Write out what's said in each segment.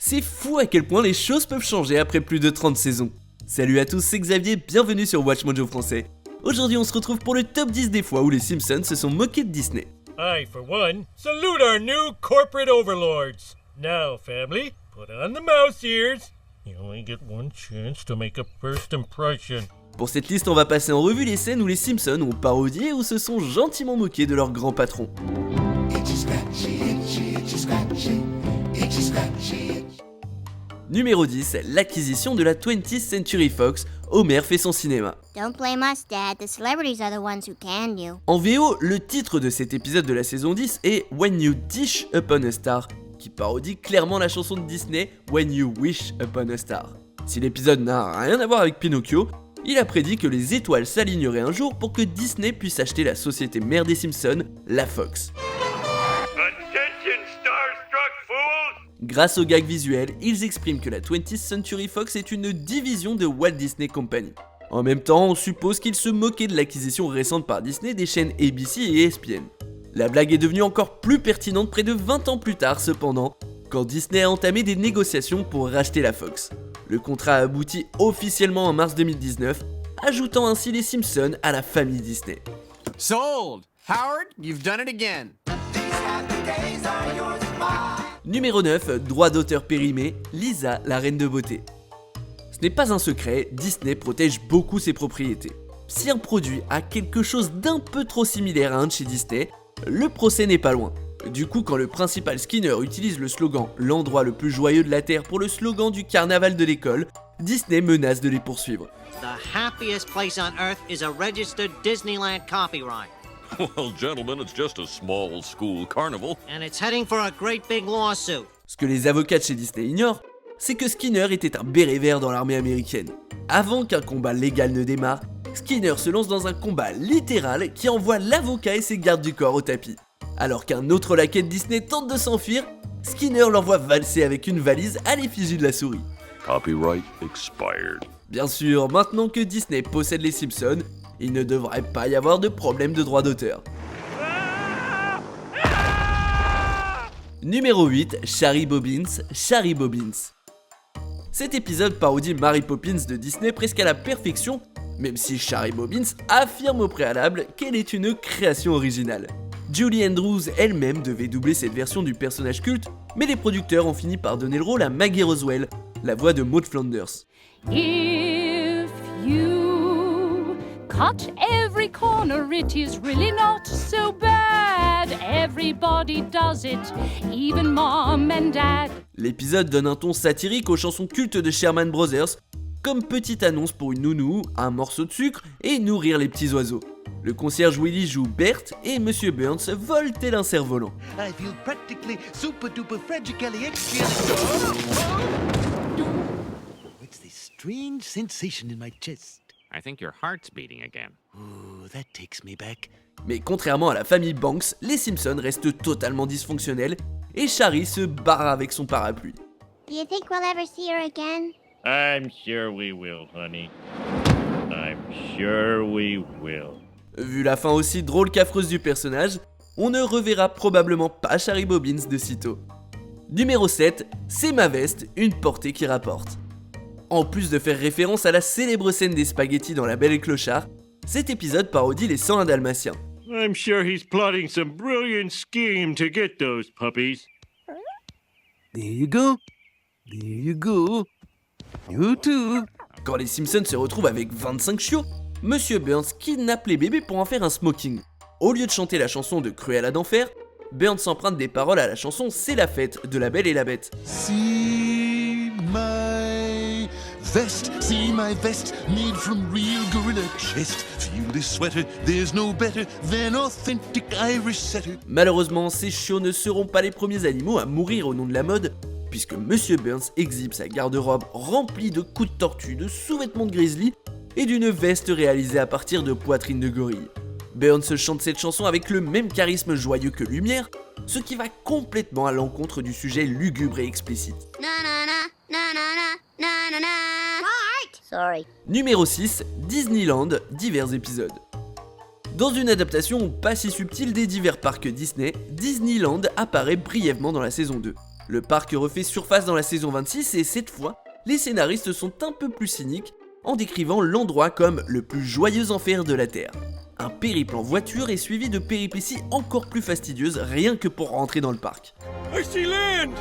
C'est fou à quel point les choses peuvent changer après plus de 30 saisons. Salut à tous, c'est Xavier, bienvenue sur Watch Mojo français. Aujourd'hui on se retrouve pour le top 10 des fois où les Simpsons se sont moqués de Disney. I, for one, salute our new corporate overlords. Now, family, put on the mouse ears. You only get one chance to make a first impression. Pour cette liste, on va passer en revue les scènes où les Simpsons ont parodié ou se sont gentiment moqués de leur grand patron. Numéro 10, l'acquisition de la 20th Century Fox. Homer fait son cinéma. Don't blame us, Dad. The celebrities are the ones who canned you. En VO, le titre de cet épisode de la saison 10 est When You Dish Upon a Star, qui parodie clairement la chanson de Disney When You Wish Upon a Star. Si l'épisode n'a rien à voir avec Pinocchio, il a prédit que les étoiles s'aligneraient un jour pour que Disney puisse acheter la société mère des Simpsons, la Fox. Grâce aux gags visuels, ils expriment que la 20th Century Fox est une division de Walt Disney Company. En même temps, on suppose qu'ils se moquaient de l'acquisition récente par Disney des chaînes ABC et ESPN. La blague est devenue encore plus pertinente près de 20 ans plus tard cependant, quand Disney a entamé des négociations pour racheter la Fox. Le contrat a abouti officiellement en mars 2019, ajoutant ainsi les Simpsons à la famille Disney. Sold! Howard, you've done it again. Numéro 9, droit d'auteur périmé, Lisa, la reine de beauté. Ce n'est pas un secret, Disney protège beaucoup ses propriétés. Si un produit a quelque chose d'un peu trop similaire à un de chez Disney, le procès n'est pas loin. Du coup, quand le principal Skinner utilise le slogan « L'endroit le plus joyeux de la Terre » pour le slogan du carnaval de l'école, Disney menace de les poursuivre. The happiest place on earth is a registered Disneyland copyright. Well, gentlemen, it's just a small school carnival. And it's heading for a great big lawsuit. Ce que les avocats de chez Disney ignorent, c'est que Skinner était un béret vert dans l'armée américaine. Avant qu'un combat légal ne démarre, Skinner se lance dans un combat littéral qui envoie l'avocat et ses gardes du corps au tapis. Alors qu'un autre laquais de Disney tente de s'enfuir, Skinner l'envoie valser avec une valise à l'effigie de la souris. Copyright expired. Bien sûr, maintenant que Disney possède les Simpsons, il ne devrait pas y avoir de problème de droit d'auteur. Numéro 8, Shari Bobbins. Cet épisode parodie Mary Poppins de Disney presque à la perfection, même si Shari Bobbins affirme au préalable qu'elle est une création originale. Julie Andrews elle-même devait doubler cette version du personnage culte, mais les producteurs ont fini par donner le rôle à Maggie Roswell, la voix de Maud Flanders. If you cut every corner, it is really not so bad. Everybody does it, even mom and dad. L'épisode donne un ton satirique aux chansons cultes de Sherman Brothers, comme petite annonce pour une nounou, un morceau de sucre et nourrir les petits oiseaux. Le concierge Willy joue Bert et Monsieur Burns vole tel un cerf-volant. I feel practically super duper fragically What's this strange sensation in my chest? I think your heart's beating again. Ooh, that takes me back. Mais contrairement à la famille Banks, les Simpsons restent totalement dysfonctionnels et Shari se barre avec son parapluie. Do you think we'll ever see her again? I'm sure we will, honey. I'm sure we will. Vu la fin aussi drôle qu'affreuse du personnage, on ne reverra probablement pas Shari Bobbins de sitôt. Numéro 7, c'est ma veste, une portée qui rapporte. En plus de faire référence à la célèbre scène des spaghettis dans La Belle et le Clochard, cet épisode parodie les 101 Dalmatiens. I'm sure he's plotting some brilliant scheme to get those puppies. There you go. There you go. You too. Quand les Simpsons se retrouvent avec 25 chiots, Monsieur Burns kidnappe les bébés pour en faire un smoking. Au lieu de chanter la chanson de Cruella d'Enfer, Burns s'emprunte des paroles à la chanson C'est la fête de La Belle et la Bête. See my vest, made from real gorilla chest. Feel this sweater, there's no better than authentic Irish setter. Malheureusement, ces chiots ne seront pas les premiers animaux à mourir au nom de la mode, puisque Monsieur Burns exhibe sa garde-robe remplie de coups de tortue, de sous-vêtements de grizzly et d'une veste réalisée à partir de poitrine de gorille. Burns chante cette chanson avec le même charisme joyeux que Lumière, ce qui va complètement à l'encontre du sujet lugubre et explicite. Sorry. Numéro 6, Disneyland, divers épisodes. Dans une adaptation pas si subtile des divers parcs Disney, Disneyland apparaît brièvement dans la saison 2. Le parc refait surface dans la saison 26 et cette fois, les scénaristes sont un peu plus cyniques en décrivant l'endroit comme le plus joyeux enfer de la Terre. Un périple en voiture est suivi de péripéties encore plus fastidieuses rien que pour rentrer dans le parc. I see land!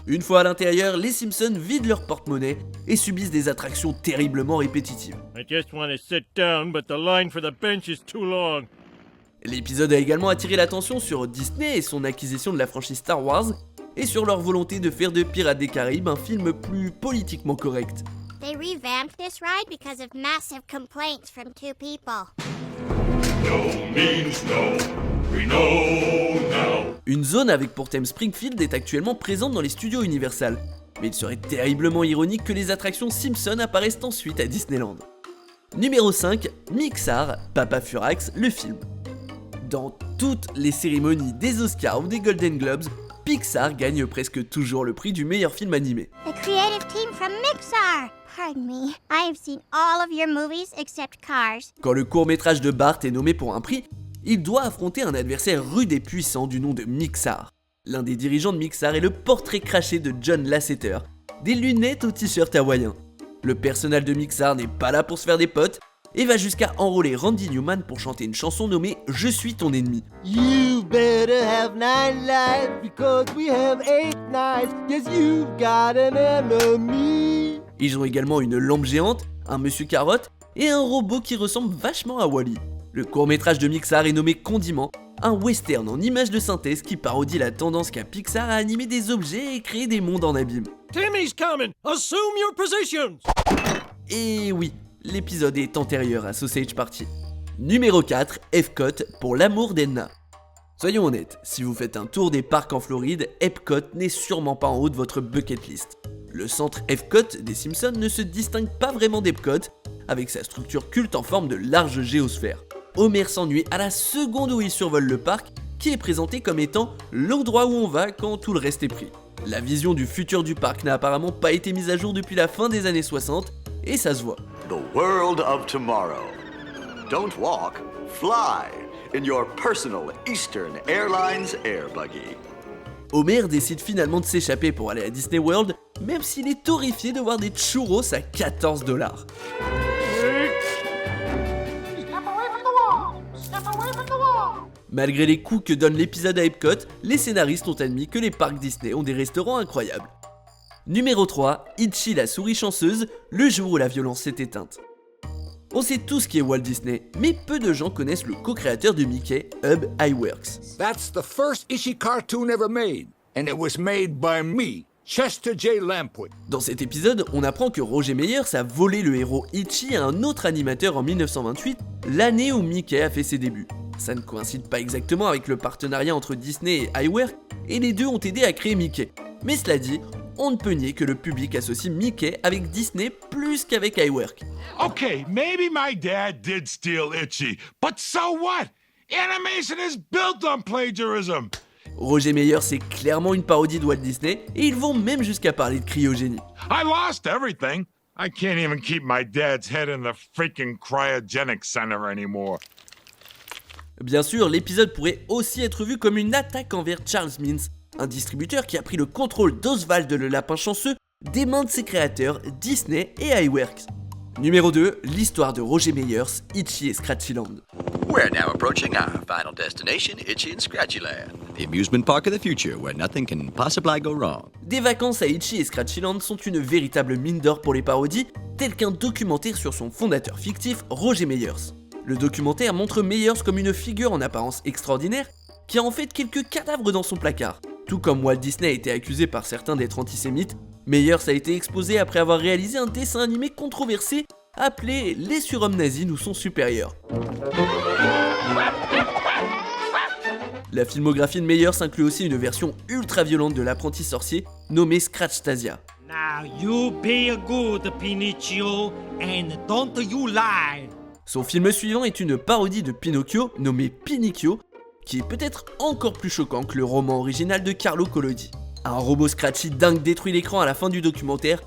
Une fois à l'intérieur, les Simpsons vident leur porte-monnaie et subissent des attractions terriblement répétitives. I just want to sit down, but the line for the bench is too long. L'épisode a également attiré l'attention sur Disney et son acquisition de la franchise Star Wars, et sur leur volonté de faire de Pirates des Caraïbes un film plus politiquement correct. They revamped this ride because of massive complaints from 2 people. No means no. We know now. Une zone avec pour thème Springfield est actuellement présente dans les studios Universal, mais il serait terriblement ironique que les attractions Simpson apparaissent ensuite à Disneyland. Numéro 5, Mixar, Papa Furax, le film. Dans toutes les cérémonies des Oscars ou des Golden Globes, Pixar gagne presque toujours le prix du meilleur film animé. The creative team from Mixar. Pardon me. I have seen all of your movies except Cars. Quand le court-métrage de Bart est nommé pour un prix, il doit affronter un adversaire rude et puissant du nom de Mixar. L'un des dirigeants de Mixar est le portrait craché de John Lasseter, des lunettes au t-shirt hawaïen. Le personnel de Mixar n'est pas là pour se faire des potes et va jusqu'à enrôler Randy Newman pour chanter une chanson nommée « Je suis ton ennemi ». You better have 9 lives because we have 8 lives. Yes, you've got an enemy. Ils ont également une lampe géante, un monsieur carotte et un robot qui ressemble vachement à Wall-E. Le court-métrage de Mixar est nommé Condiment, un western en images de synthèse qui parodie la tendance qu'a Pixar à animer des objets et créer des mondes en abîme. Timmy's coming! Assume your positions! Et oui, l'épisode est antérieur à Sausage Party. Numéro 4, Epcot pour l'amour d'Edna. Soyons honnêtes, si vous faites un tour des parcs en Floride, Epcot n'est sûrement pas en haut de votre bucket list. Le centre Epcot des Simpsons ne se distingue pas vraiment d'Epcot, avec sa structure culte en forme de large géosphère. Homer s'ennuie à la seconde où il survole le parc, qui est présenté comme étant l'endroit où on va quand tout le reste est pris. La vision du futur du parc n'a apparemment pas été mise à jour depuis la fin des années 60, et ça se voit. The world of tomorrow. Don't walk, fly in your personal Eastern Airlines air buggy. Homer décide finalement de s'échapper pour aller à Disney World, même s'il est horrifié de voir des churros à 14 $. Malgré les coups que donne l'épisode à Epcot, les scénaristes ont admis que les parcs Disney ont des restaurants incroyables. Numéro 3, Itchy la souris chanceuse, le jour où la violence s'est éteinte. On sait tous qui est Walt Disney, mais peu de gens connaissent le co-créateur de Mickey, Ub Iwerks. That's the first Itchy cartoon ever made, and it was made by me, Chester J. Lampwood. Dans cet épisode, on apprend que Roger Meyers a volé le héros Itchy à un autre animateur en 1928, l'année où Mickey a fait ses débuts. Ça ne coïncide pas exactement avec le partenariat entre Disney et Iwerks, et les deux ont aidé à créer Mickey. Mais cela dit, on ne peut nier que le public associe Mickey avec Disney plus qu'avec Iwerks. Okay, maybe my dad did steal Itchy, but so what? Animation is built on plagiarism. Roger Meyers c'est clairement une parodie de Walt Disney, et ils vont même jusqu'à parler de cryogénie. I lost everything. I can't even keep my dad's head in the freaking cryogenic center anymore. Bien sûr, l'épisode pourrait aussi être vu comme une attaque envers Charles Mintz, un distributeur qui a pris le contrôle d'Oswald le lapin chanceux des mains de ses créateurs Disney et Iwerks. Numéro 2, l'histoire de Roger Meyers, Itchy et Scratchyland. We're now approaching our final destination, Itchy and Scratchyland, the amusement park of the future where nothing can possibly go wrong. Des vacances à Itchy et Scratchyland sont une véritable mine d'or pour les parodies, tel qu'un documentaire sur son fondateur fictif, Roger Meyers. Le documentaire montre Meyers comme une figure en apparence extraordinaire, qui a en fait quelques cadavres dans son placard. Tout comme Walt Disney a été accusé par certains d'être antisémite, Meyers a été exposé après avoir réalisé un dessin animé controversé appelé « Les surhommes nazis nous sont supérieurs ». La filmographie de Meyers inclut aussi une version ultra violente de l'apprenti sorcier nommée Scratchtasia. Now you be good, Pinocchio, and don't you lie. Son film suivant est une parodie de Pinocchio nommée Pinicchio, qui est peut-être encore plus choquant que le roman original de Carlo Collodi. Un robot Scratchy dingue détruit l'écran à la fin du documentaire,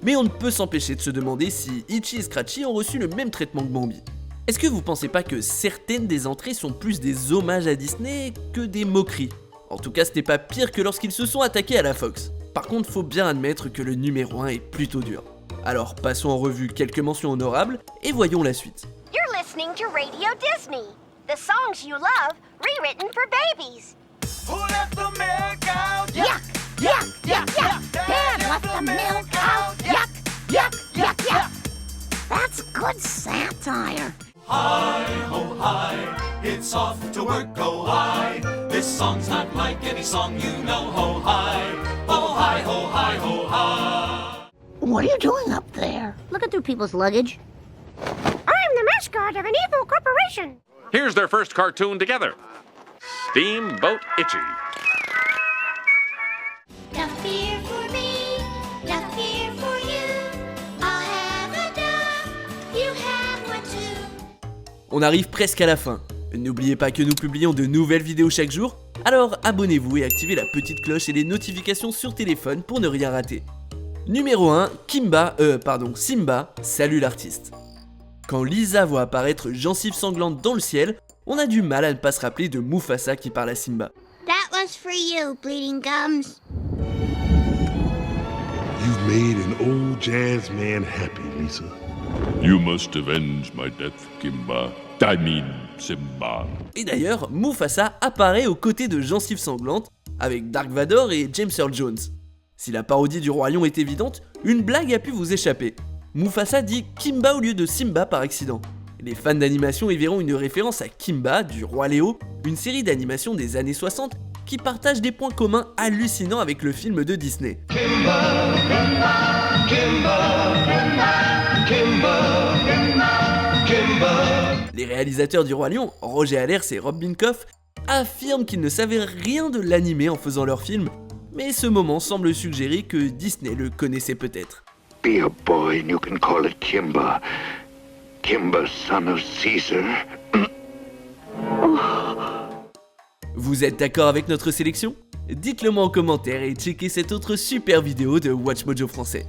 mais on ne peut s'empêcher de se demander si Itchy et Scratchy ont reçu le même traitement que Bambi. Est-ce que vous pensez pas que certaines des entrées sont plus des hommages à Disney que des moqueries? En tout cas, ce n'est pas pire que lorsqu'ils se sont attaqués à la Fox. Par contre, faut bien admettre que le numéro 1 est plutôt dur. Alors passons en revue quelques mentions honorables et voyons la suite. You're listening to Radio Disney. The songs you love, rewritten for babies. Who left the milk out? Yuck! Yuck! Yuck! Yuck! Dad left the milk out! Yuck! Yuck! Yuck! Yuck! That's good satire. Hi ho hi, it's off to work, go hi. This song's not like any song you know. Ho hi, ho hi, ho hi, ho hi. What are you doing up there? Looking through people's luggage. I'm the mascot of an evil corporation. Here's their first cartoon together. Steamboat Itchy. No fear for me, no fear for you. I'll have a dog, you have one too. On arrive presque à la fin. N'oubliez pas que nous publions de nouvelles vidéos chaque jour, alors abonnez-vous et activez la petite cloche et les notifications sur téléphone pour ne rien rater. Numéro 1, Simba, salut l'artiste. Quand Lisa voit apparaître Gencive Sanglante dans le ciel, on a du mal à ne pas se rappeler de Mufasa qui parle à Simba. That was for you, Bleeding Gums. You've made an old jazz man happy, Lisa. You must avenge my death, Kimba. I mean, Simba. Et d'ailleurs, Mufasa apparaît aux côtés de Gencive Sanglante avec Dark Vador et James Earl Jones. Si la parodie du Roi Lion est évidente, une blague a pu vous échapper. Mufasa dit Kimba au lieu de Simba par accident. Les fans d'animation y verront une référence à Kimba du Roi Léo, une série d'animation des années 60 qui partage des points communs hallucinants avec le film de Disney. Kimba, Kimba, Kimba, Kimba, Kimba, Kimba. Les réalisateurs du Roi Lion, Roger Allers et Rob Minkoff, affirment qu'ils ne savaient rien de l'animé en faisant leur film, mais ce moment semble suggérer que Disney le connaissait peut-être. Be a boy and you can call it Kimba. Kimba, son of Caesar. Vous êtes d'accord avec notre sélection ? Dites-le moi en commentaire et checkez cette autre super vidéo de Watch Mojo français.